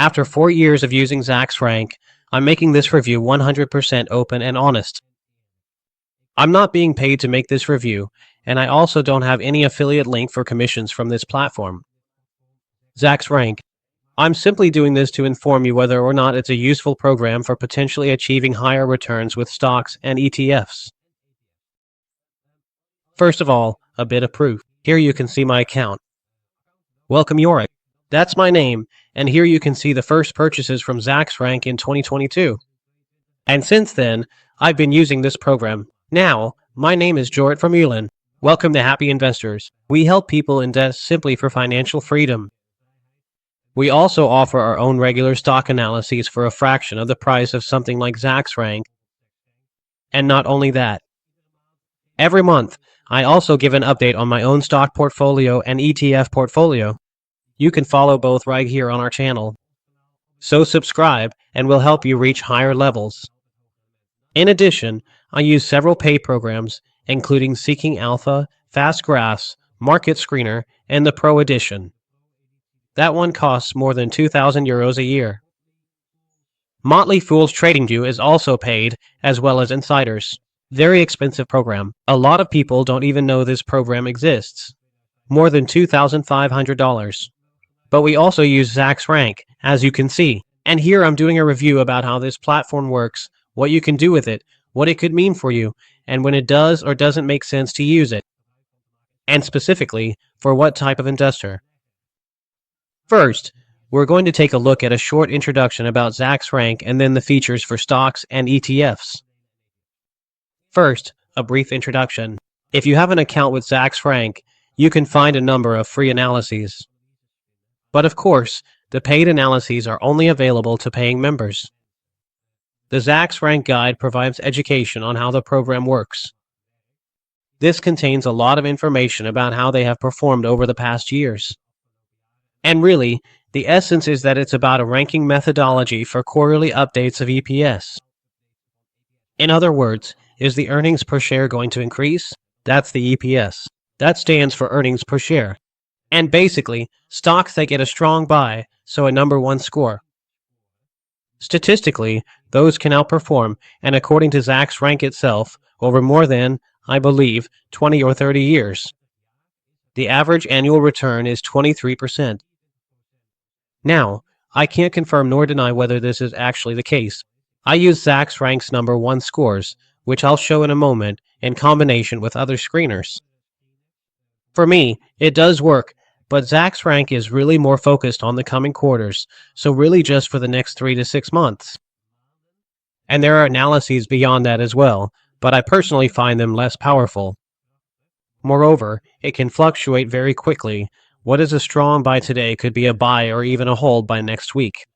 After 4 years of using Zacks Rank, I'm making this review 100% open and honest. I'm not being paid to make this review, and I also don't have any affiliate link for commissions from this platform. Zacks Rank. I'm simply doing this to inform you whether or not it's a useful program for potentially achieving higher returns with stocks and ETFs. First of all, a bit of proof. Here you can see my account. Welcome Jorik. That's my name, and here you can see the first purchases from Zacks Rank in 2022. And since then, I've been using this program. Now, my name is Jorik Vermeulen. Welcome to Happy Investors. We help people invest simply for financial freedom. We also offer our own regular stock analyses for a fraction of the price of something like Zacks Rank. And not only that. Every month, I also give an update on my own stock portfolio and ETF portfolio. You can follow both right here on our channel. So subscribe, and we'll help you reach higher levels. In addition, I use several pay programs, including Seeking Alpha, Fast Graphs, Market Screener, and the Pro Edition. That one costs more than €2,000 a year. Motley Fool's TradingView is also paid, as well as Insiders. Very expensive program. A lot of people don't even know this program exists. More than $2,500. But we also use Zacks Rank, as you can see. And here I'm doing a review about how this platform works, what you can do with it, what it could mean for you, and when it does or doesn't make sense to use it. And specifically, for what type of investor. First, we're going to take a look at a short introduction about Zacks Rank and then the features for stocks and ETFs. First, a brief introduction. If you have an account with Zacks Rank, you can find a number of free analyses. But of course, the paid analyses are only available to paying members. The Zacks Rank Guide provides education on how the program works. This contains a lot of information about how they have performed over the past years. And really, the essence is that it's about a ranking methodology for quarterly updates of EPS. In other words, is the earnings per share going to increase? That's the EPS. That stands for earnings per share. And basically, stocks that get a strong buy, so a number 1 score. Statistically, those can outperform, and according to Zacks Rank itself, over more than, I believe, 20 or 30 years. The average annual return is 23%. Now, I can't confirm nor deny whether this is actually the case. I use Zacks Rank's number 1 scores, which I'll show in a moment, in combination with other screeners. For me, it does work, but Zacks Rank is really more focused on the coming quarters, so really just for the next 3 to 6 months. And there are analyses beyond that as well, but I personally find them less powerful. Moreover, it can fluctuate very quickly. What is a strong buy today could be a buy or even a hold by next week.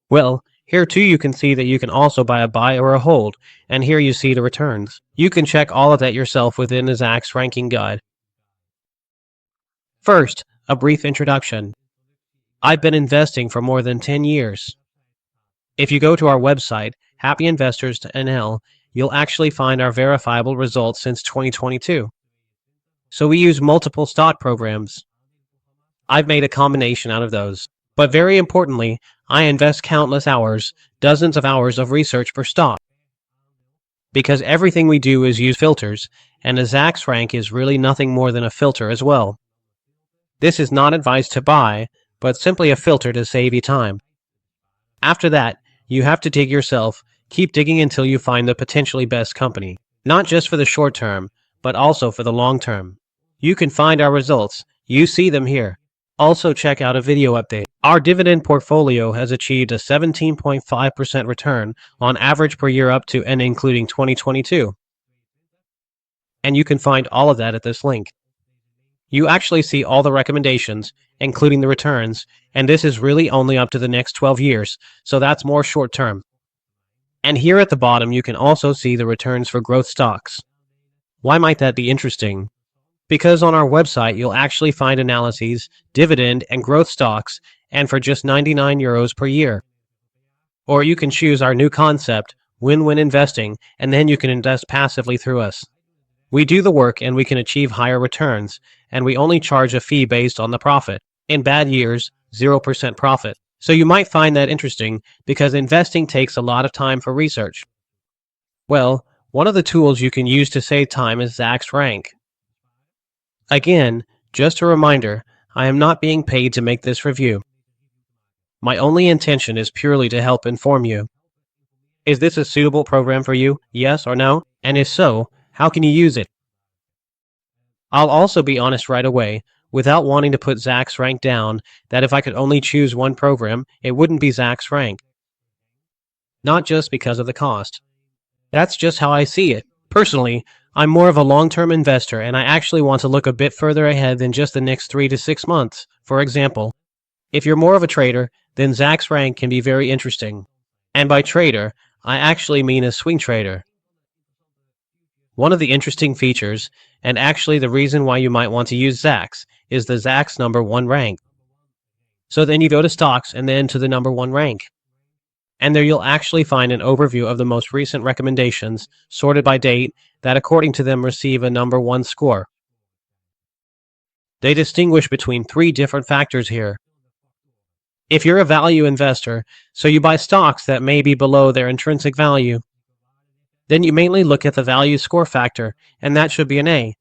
Well, here too you can see that you can also buy a buy or a hold, and here you see the returns. You can check all of that yourself within the Zacks Ranking Guide. First, a brief introduction. I've been investing for more than 10 years. If you go to our website, Happy Investors NL, you'll actually find our verifiable results since 2022. So we use multiple stock programs. I've made a combination out of those. But very importantly, I invest countless hours, dozens of hours of research per stock. Because everything we do is use filters, and a Zacks Rank is really nothing more than a filter as well. This is not advice to buy, but simply a filter to save you time. After that, you have to dig yourself, keep digging until you find the potentially best company, not just for the short term, but also for the long term. You can find our results, you see them here. Also check out a video update. Our dividend portfolio has achieved a 17.5% return on average per year up to and including 2022. And you can find all of that at this link. You actually see all the recommendations, including the returns, and this is really only up to the next 12 years, so that's more short term. And here at the bottom you can also see the returns for growth stocks. Why might that be interesting? Because on our website you'll actually find analyses, dividend, and growth stocks, and for just €99 per year. Or you can choose our new concept, win-win investing, and then you can invest passively through us. We do the work and we can achieve higher returns, and we only charge a fee based on the profit. In bad years, 0% profit. So you might find that interesting because investing takes a lot of time for research. Well, one of the tools you can use to save time is Zacks Rank. Again, just a reminder, I am not being paid to make this review. My only intention is purely to help inform you. Is this a suitable program for you, yes or no? And if so, how can you use it? I'll also be honest right away, without wanting to put Zacks Rank down, that if I could only choose one program, it wouldn't be Zacks Rank. Not just because of the cost. That's just how I see it. Personally, I'm more of a long-term investor and I actually want to look a bit further ahead than just the next 3 to 6 months. For example, if you're more of a trader, then Zacks Rank can be very interesting. And by trader, I actually mean a swing trader. One of the interesting features, and actually the reason why you might want to use Zacks, is the Zacks number 1 rank. So then you go to stocks and then to the number 1 rank. And there you'll actually find an overview of the most recent recommendations, sorted by date, that according to them receive a number 1 score. They distinguish between 3 different factors here. If you're a value investor, so you buy stocks that may be below their intrinsic value, then you mainly look at the value score factor, and that should be an A.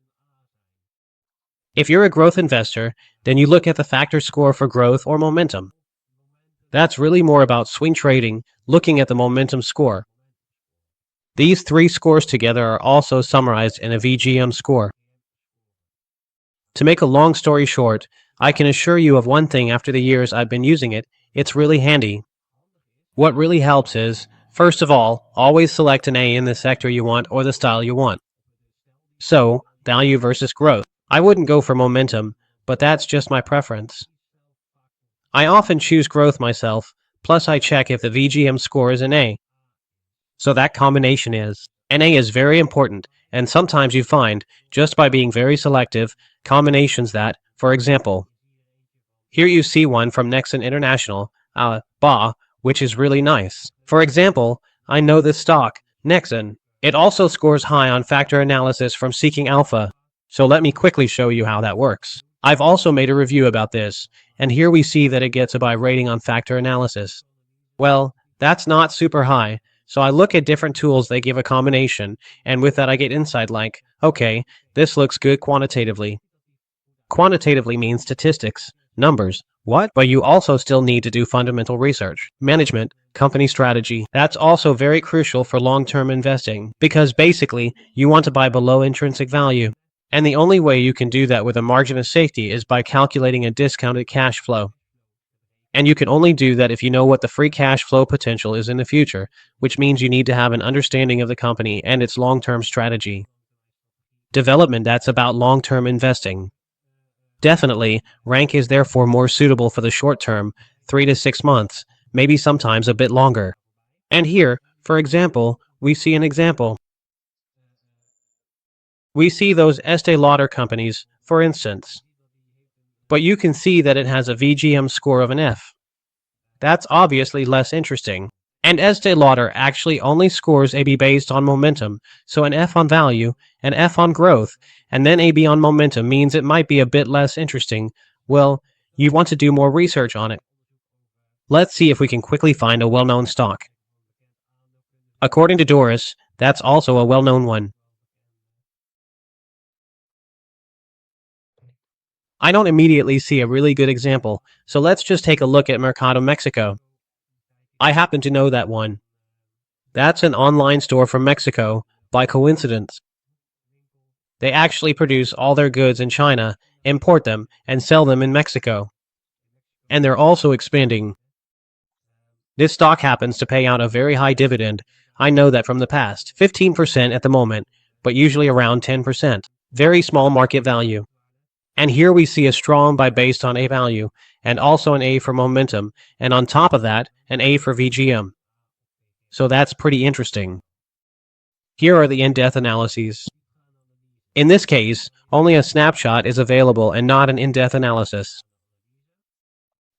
If you're a growth investor, then you look at the factor score for growth or momentum. That's really more about swing trading, looking at the momentum score. These 3 scores together are also summarized in a VGM score. To make a long story short, I can assure you of one thing after the years I've been using it, it's really handy. What really helps is, first of all, always select an A in the sector you want or the style you want. So, value versus growth. I wouldn't go for momentum, but that's just my preference. I often choose growth myself, plus I check if the VGM score is an A. So that combination is. An A is very important, and sometimes you find, just by being very selective, combinations that, for example, here you see one from Nexon International, BA, which is really nice. For example, I know this stock, Nexon. It also scores high on factor analysis from Seeking Alpha, so let me quickly show you how that works. I've also made a review about this, and here we see that it gets a buy rating on factor analysis. Well, that's not super high, so I look at different tools they give a combination, and with that I get insight like, okay, this looks good quantitatively. Quantitatively means statistics, numbers, what? But you also still need to do fundamental research, management, company strategy. That's also very crucial for long-term investing, because basically, you want to buy below intrinsic value. And the only way you can do that with a margin of safety is by calculating a discounted cash flow. And you can only do that if you know what the free cash flow potential is in the future, which means you need to have an understanding of the company and its long-term strategy. Development that's about long-term investing. Definitely, rank is therefore more suitable for the short term, 3 to 6 months, maybe sometimes a bit longer. And here, for example, we see an example. We see those Estee Lauder companies, for instance. But you can see that it has a VGM score of an F. That's obviously less interesting. And Estee Lauder actually only scores AB based on momentum, so an F on value, an F on growth, and then AB on momentum means it might be a bit less interesting. Well, you want to do more research on it. Let's see if we can quickly find a well-known stock. According to Doris, that's also a well-known one. I don't immediately see a really good example, so let's just take a look at Mercado Mexico. I happen to know that one. That's an online store from Mexico, by coincidence. They actually produce all their goods in China, import them, and sell them in Mexico. And they're also expanding. This stock happens to pay out a very high dividend. I know that from the past, 15% at the moment, but usually around 10%. Very small market value. And here we see a strong buy based on A value, and also an A for momentum, and on top of that, an A for VGM. So that's pretty interesting. Here are the in-depth analyses. In this case, only a snapshot is available and not an in-depth analysis.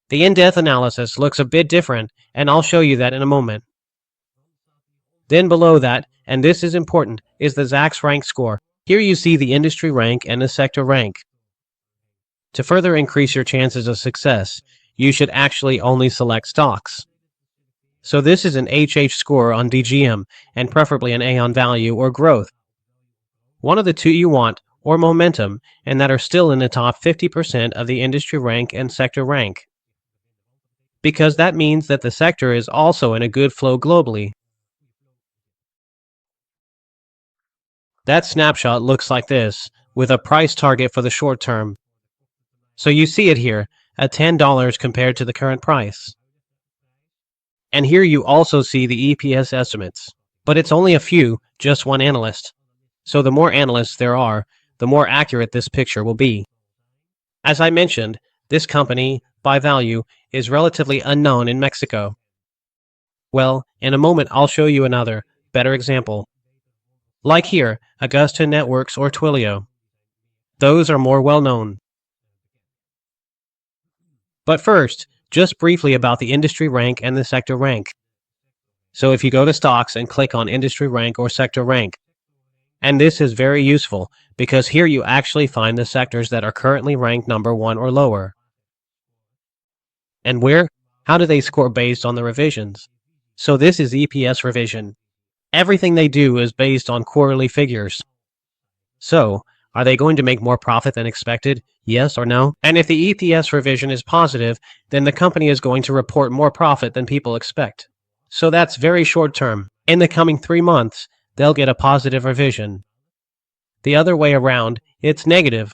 The in-depth analysis looks a bit different, and I'll show you that in a moment. Then below that, and this is important, is the Zacks Rank score. Here you see the industry rank and the sector rank. To further increase your chances of success, you should actually only select stocks. So this is an HH score on DGM, and preferably an A on value or growth. One of the two you want, or momentum, and that are still in the top 50% of the industry rank and sector rank. Because that means that the sector is also in a good flow globally. That snapshot looks like this, with a price target for the short term. So you see it here, at $10 compared to the current price. And here you also see the EPS estimates. But it's only a few, just one analyst. So the more analysts there are, the more accurate this picture will be. As I mentioned, this company, by value, is relatively unknown in Mexico. Well, in a moment I'll show you another, better example. Like here, Augusta Networks or Twilio. Those are more well known. But first, just briefly about the industry rank and the sector rank. So if you go to stocks and click on industry rank or sector rank, and this is very useful because here you actually find the sectors that are currently ranked number 1 or lower. And where? How do they score based on the revisions? So this is EPS revision. Everything they do is based on quarterly figures. So, are they going to make more profit than expected? Yes or no? And if the EPS revision is positive, then the company is going to report more profit than people expect. So that's very short term. In the coming 3 months, they'll get a positive revision. The other way around, it's negative.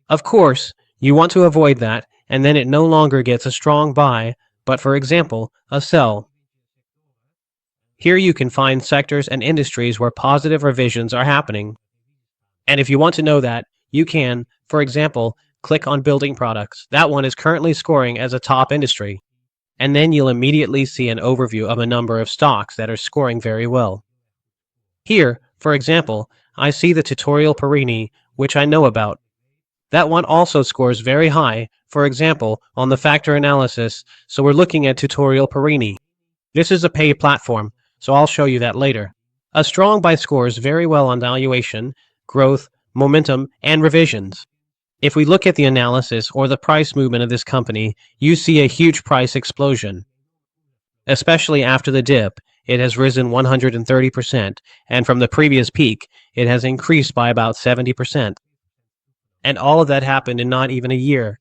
Of course, you want to avoid that, and then it no longer gets a strong buy, but for example, a sell. Here you can find sectors and industries where positive revisions are happening. And if you want to know that, you can, for example, click on building products. That one is currently scoring as a top industry. And then you'll immediately see an overview of a number of stocks that are scoring very well. Here, for example, I see the tutorial Perini, which I know about. That one also scores very high, for example, on the factor analysis, so we're looking at tutorial Perini. This is a paid platform, so I'll show you that later. A strong buy scores very well on valuation, growth, momentum, and revisions. If we look at the analysis or the price movement of this company, you see a huge price explosion. Especially after the dip, it has risen 130%, and from the previous peak, it has increased by about 70%. And all of that happened in not even a year.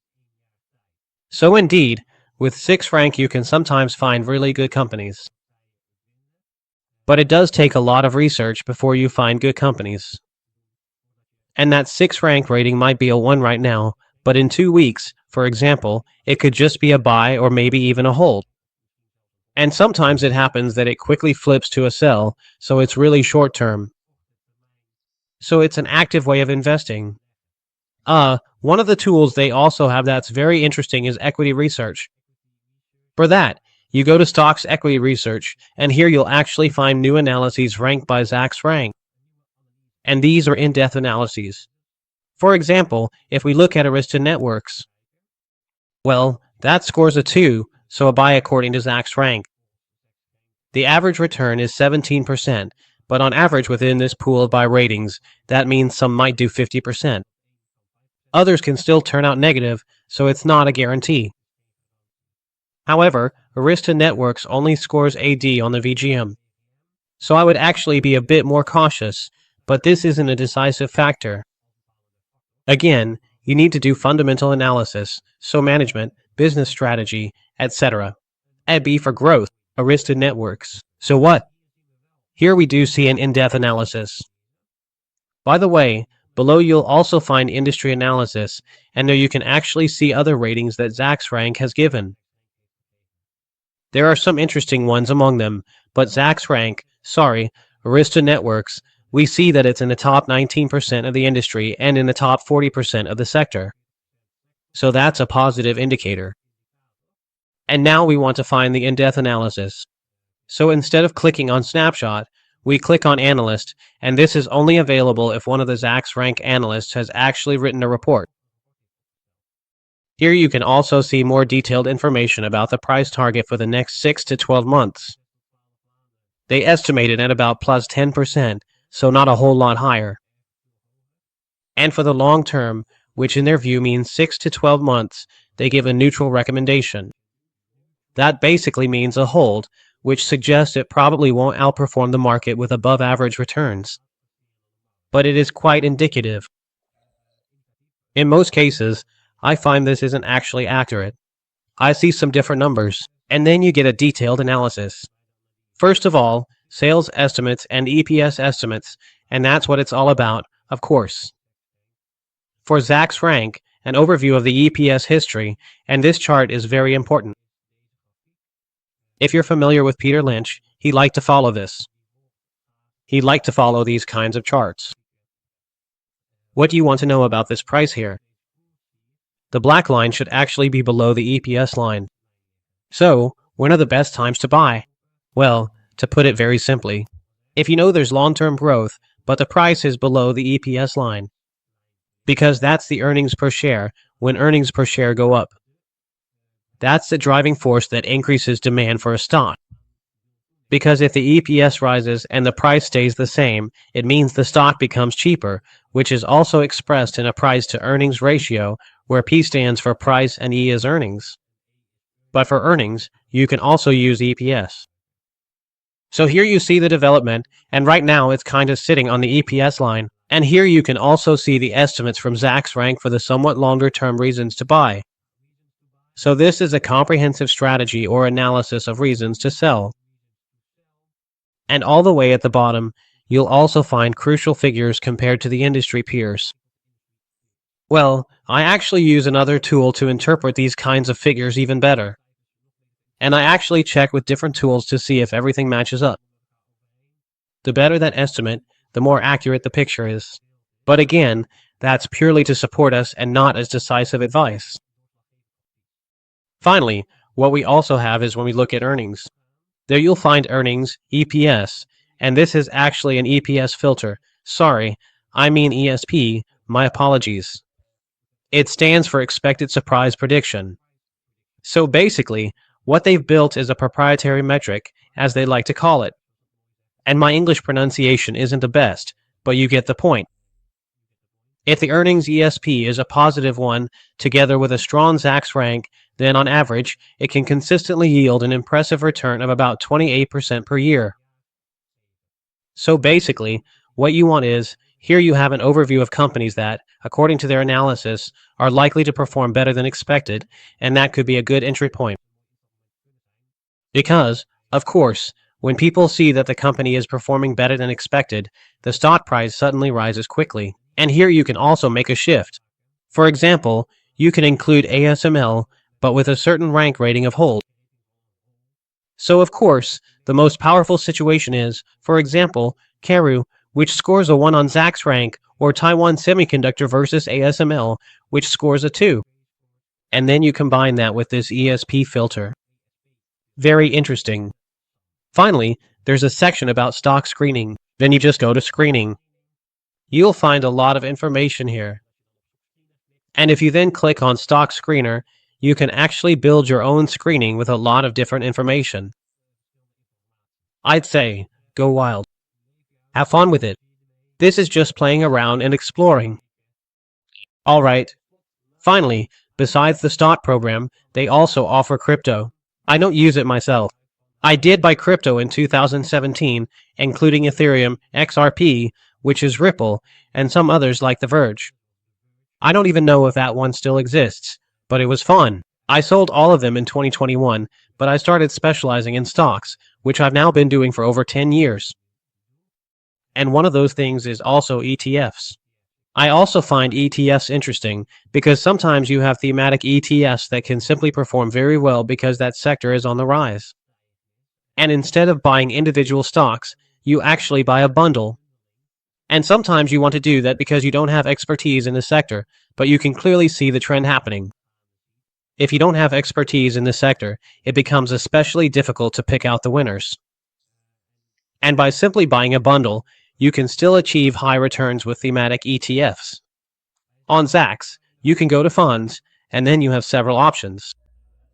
So indeed, with Zacks Rank you can sometimes find really good companies. But it does take a lot of research before you find good companies. And that Zacks Rank rating might be a 1 right now, but in 2 weeks, for example, it could just be a buy or maybe even a hold. And sometimes it happens that it quickly flips to a sell, so it's really short term. So it's an active way of investing. One of the tools they also have that's very interesting is equity research. For that, you go to Stocks Equity Research, and here you'll actually find new analyses ranked by Zacks Rank. And these are in-depth analyses. For example, if we look at Arista Networks, well, that scores a 2, so a buy according to Zacks Rank. The average return is 17%, but on average within this pool of buy ratings, that means some might do 50%. Others can still turn out negative, so it's not a guarantee. However, Arista Networks only scores AD on the VGM. So I would actually be a bit more cautious, but this isn't a decisive factor. Again, you need to do fundamental analysis, so management, business strategy, etc. And B for growth, Arista Networks. So what? Here we do see an in-depth analysis. By the way, below you'll also find industry analysis, and there you can actually see other ratings that Zacks Rank has given. There are some interesting ones among them, but Zacks Rank, Arista Networks, we see that it's in the top 19% of the industry and in the top 40% of the sector. So that's a positive indicator. And now we want to find the in-depth analysis. So instead of clicking on Snapshot, we click on Analyst, and this is only available if one of the Zacks Rank analysts has actually written a report. Here you can also see more detailed information about the price target for the next 6 to 12 months. They estimate it at about plus 10%, so not a whole lot higher. And for the long term, which in their view means 6 to 12 months, they give a neutral recommendation. That basically means a hold, which suggests it probably won't outperform the market with above average returns. But it is quite indicative. In most cases, I find this isn't actually accurate. I see some different numbers, and then you get a detailed analysis. First of all, sales estimates and EPS estimates, and that's what it's all about, of course. For Zacks Rank, an overview of the EPS history, and this chart is very important. If you're familiar with Peter Lynch, he liked to follow this. He liked to follow these kinds of charts. What do you want to know about this price here? The black line should actually be below the EPS line. So, when are the best times to buy? Well, to put it very simply, if you know there's long-term growth, but the price is below the EPS line, because that's the earnings per share when earnings per share go up. That's the driving force that increases demand for a stock. Because if the EPS rises and the price stays the same, it means the stock becomes cheaper, which is also expressed in a price-to-earnings ratio, where P stands for price and E is earnings. But for earnings, you can also use EPS. So here you see the development, and right now it's kind of sitting on the EPS line. And here you can also see the estimates from Zacks Rank for the somewhat longer-term reasons to buy. So this is a comprehensive strategy or analysis of reasons to sell. And all the way at the bottom, you'll also find crucial figures compared to the industry peers. Well, I actually use another tool to interpret these kinds of figures even better. And I actually check with different tools to see if everything matches up. The better that estimate, the more accurate the picture is. But again, that's purely to support us and not as decisive advice. Finally, what we also have is when we look at earnings. There you'll find earnings, EPS, and this is actually an EPS filter. Sorry, I mean ESP, my apologies. It stands for Expected Surprise Prediction. So basically, what they've built is a proprietary metric, as they like to call it. And my English pronunciation isn't the best, but you get the point. If the earnings ESP is a positive one, together with a strong Zacks rank, then on average, it can consistently yield an impressive return of about 28% per year. So basically, what you want is, here you have an overview of companies that, according to their analysis, are likely to perform better than expected, and that could be a good entry point. Because, of course, when people see that the company is performing better than expected, the stock price suddenly rises quickly. And here you can also make a shift. For example, you can include ASML, but with a certain rank rating of hold. So of course, the most powerful situation is, for example, Karu, which scores a 1 on Zacks rank, or Taiwan Semiconductor versus ASML, which scores a 2. And then you combine that with this ESP filter. Very interesting. Finally, there's a section about stock screening. Then you just go to screening. You'll find a lot of information here. And if you then click on Stock Screener, you can actually build your own screening with a lot of different information. I'd say, go wild. Have fun with it. This is just playing around and exploring. Alright. Finally, besides the stock program, they also offer crypto. I don't use it myself. I did buy crypto in 2017, including Ethereum, XRP, which is Ripple, and some others like The Verge. I don't even know if that one still exists, but it was fun. I sold all of them in 2021, but I started specializing in stocks, which I've now been doing for over 10 years. And one of those things is also ETFs. I also find ETFs interesting because sometimes you have thematic ETFs that can simply perform very well because that sector is on the rise. And instead of buying individual stocks, you actually buy a bundle. And sometimes you want to do that because you don't have expertise in the sector, but you can clearly see the trend happening. If you don't have expertise in the sector, it becomes especially difficult to pick out the winners. And by simply buying a bundle, you can still achieve high returns with thematic ETFs. On Zacks, you can go to funds, and then you have several options.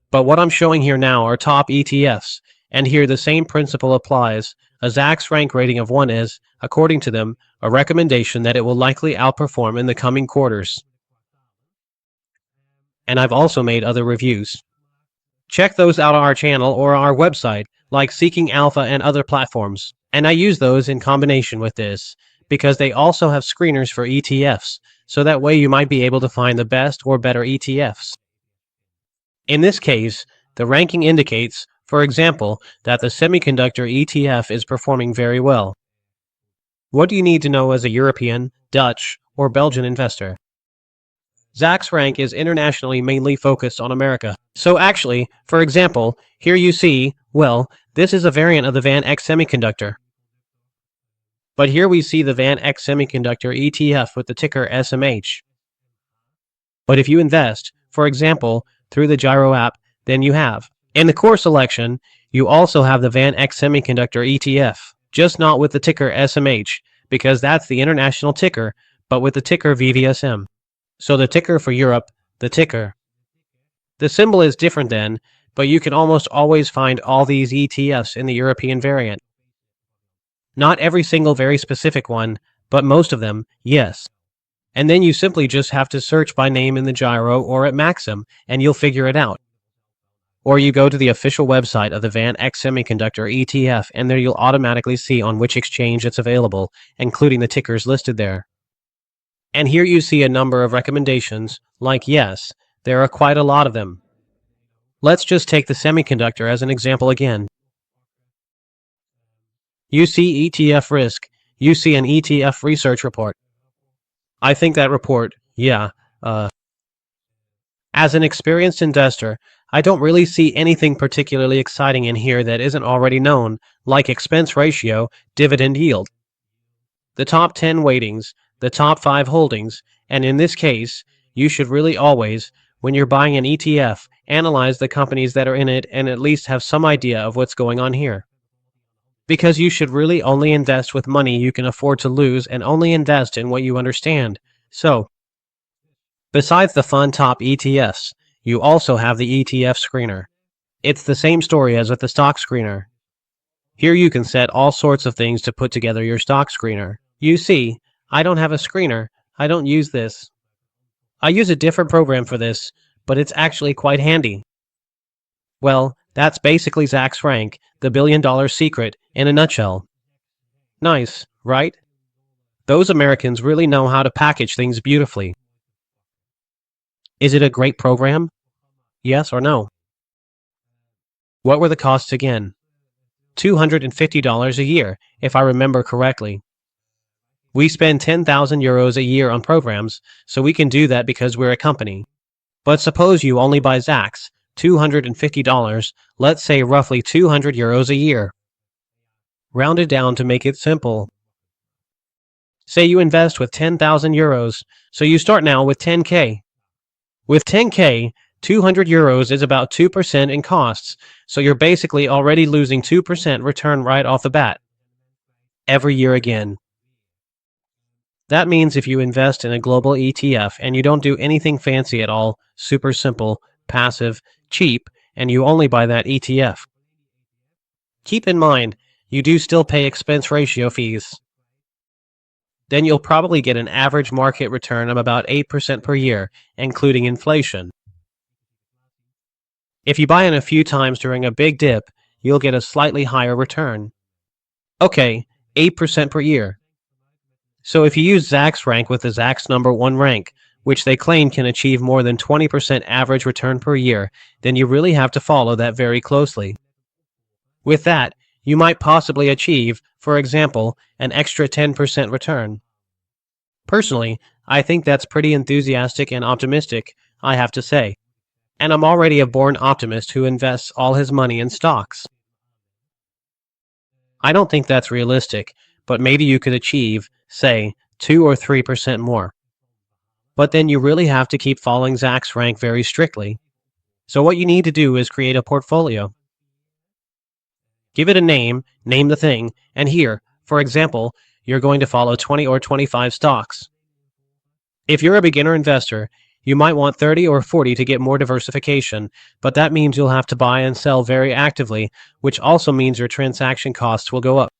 But what I'm showing here now are top ETFs, and here the same principle applies. A Zacks rank rating of 1 is, according to them, a recommendation that it will likely outperform in the coming quarters. and I've also made other reviews. Check those out on our channel or our website, like Seeking Alpha and other platforms. And I use those in combination with this, because they also have screeners for ETFs, so that way you might be able to find the best or better ETFs. In this case, the ranking indicates, for example, that the semiconductor ETF is performing very well. What do you need to know as a European, Dutch, or Belgian investor? Zacks Rank is internationally mainly focused on America. So actually, for example, here you see, well, this is a variant of the Van X Semiconductor. But here we see the Van X Semiconductor ETF with the ticker SMH. But if you invest, for example, through the Gyro app, then you have. In the core selection, you also have the Van X Semiconductor ETF, just not with the ticker SMH, because that's the international ticker, but with the ticker VVSM. So the ticker for Europe, the ticker. The symbol is different then, but you can almost always find all these ETFs in the European variant. Not every single very specific one, but most of them, yes. And then you simply just have to search by name in the Gyro or at Maxim, and you'll figure it out. Or you go to the official website of the Van X Semiconductor ETF, and there you'll automatically see on which exchange it's available, including the tickers listed there. And here you see a number of recommendations, like yes, there are quite a lot of them. Let's just take the semiconductor as an example again. You see ETF risk, you see an ETF research report. I think that report, As an experienced investor, I don't really see anything particularly exciting in here that isn't already known, like expense ratio, dividend yield, the top 10 weightings, the top 5 holdings, and in this case, you should really always, when you're buying an ETF, analyze the companies that are in it and at least have some idea of what's going on here. Because you should really only invest with money you can afford to lose and only invest in what you understand. So, besides the fun top ETFs, you also have the ETF screener. It's the same story as with the stock screener. Here you can set all sorts of things to put together your stock screener. You see, I don't have a screener. I don't use this. I use a different program for this, but it's actually quite handy. Well, that's basically Zacks Rank, the billion-dollar secret, in a nutshell. Nice, right? Those Americans really know how to package things beautifully. Is it a great program? Yes or no? What were the costs again? $250 a year, if I remember correctly. We spend 10,000 euros a year on programs, so we can do that because we're a company. But suppose you only buy Zacks, $250, let's say roughly 200 euros a year. Rounded down to make it simple. Say you invest with 10,000 euros, so you start now with 10K. With 10K, 200 euros is about 2% in costs, so you're basically already losing 2% return right off the bat. Every year again. That means if you invest in a global ETF and you don't do anything fancy at all, super simple, passive, cheap, and you only buy that ETF. Keep in mind, you do still pay expense ratio fees. Then you'll probably get an average market return of about 8% per year, including inflation. If you buy in a few times during a big dip, you'll get a slightly higher return. Okay, 8% per year. So if you use Zacks Rank with the Zacks number 1 rank, which they claim can achieve more than 20% average return per year, then you really have to follow that very closely. With that, you might possibly achieve, for example, an extra 10% return. Personally, I think that's pretty enthusiastic and optimistic, I have to say. And I'm already a born optimist who invests all his money in stocks. I don't think that's realistic, but maybe you could achieve, say, 2 or 3% more. But then you really have to keep following Zacks Rank very strictly. So what you need to do is create a portfolio. Give it a name the thing, and here, for example, you're going to follow 20 or 25 stocks. If you're a beginner investor, you might want 30 or 40 to get more diversification, but that means you'll have to buy and sell very actively, which also means your transaction costs will go up.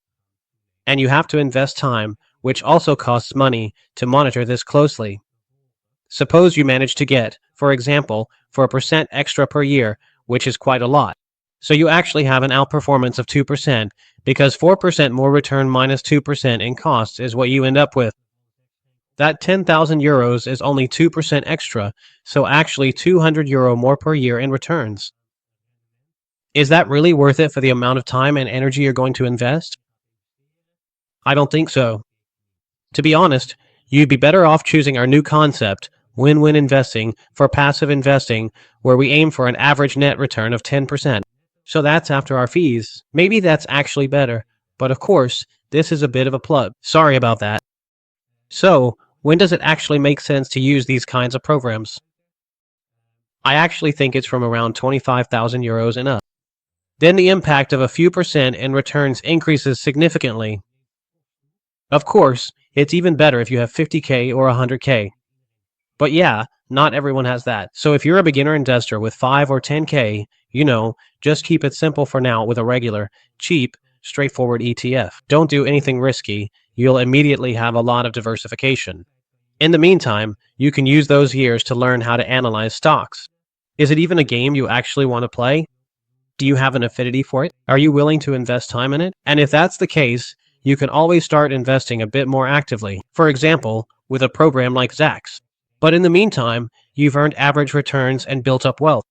And you have to invest time, which also costs money, to monitor this closely. Suppose you manage to get, for example, 4% extra per year, which is quite a lot. So you actually have an outperformance of 2%, because 4% more return minus 2% in costs is what you end up with. That 10,000 euros is only 2% extra, so actually €200 more per year in returns. Is that really worth it for the amount of time and energy you're going to invest? I don't think so. To be honest, you'd be better off choosing our new concept, win-win investing, for passive investing, where we aim for an average net return of 10%. So that's after our fees. Maybe that's actually better, but of course, this is a bit of a plug. Sorry about that. So, when does it actually make sense to use these kinds of programs? I actually think it's from around 25,000 euros and up. Then the impact of a few percent in returns increases significantly. Of course, it's even better if you have 50k or 100k. But yeah, not everyone has that. So if you're a beginner investor with 5 or 10k, just keep it simple for now with a regular, cheap, straightforward ETF. Don't do anything risky. You'll immediately have a lot of diversification. In the meantime, you can use those years to learn how to analyze stocks. Is it even a game you actually want to play? Do you have an affinity for it? Are you willing to invest time in it? And if that's the case, you can always start investing a bit more actively. For example, with a program like Zacks. But in the meantime, you've earned average returns and built up wealth.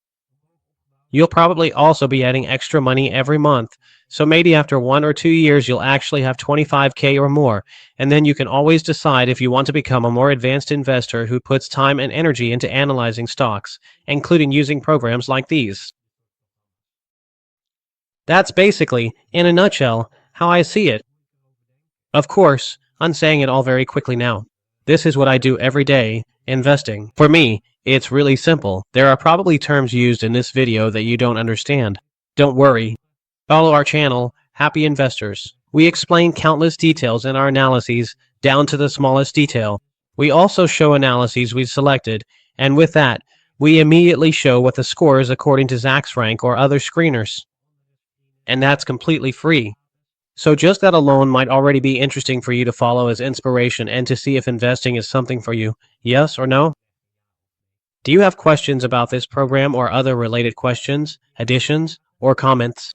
You'll probably also be adding extra money every month, so maybe after 1 or 2 years you'll actually have 25k or more, and then you can always decide if you want to become a more advanced investor who puts time and energy into analyzing stocks, including using programs like these. That's basically, in a nutshell, how I see it. Of course, I'm saying it all very quickly now. This is what I do every day, investing. For me, it's really simple. There are probably terms used in this video that you don't understand. Don't worry. Follow our channel, Happy Investors. We explain countless details in our analyses, down to the smallest detail. We also show analyses we've selected, and with that, we immediately show what the score is according to Zacks Rank or other screeners. And that's completely free. So just that alone might already be interesting for you to follow as inspiration and to see if investing is something for you. Yes or no? Do you have questions about this program or other related questions, additions, or comments?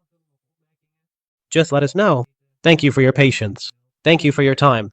Just let us know. Thank you for your patience. Thank you for your time.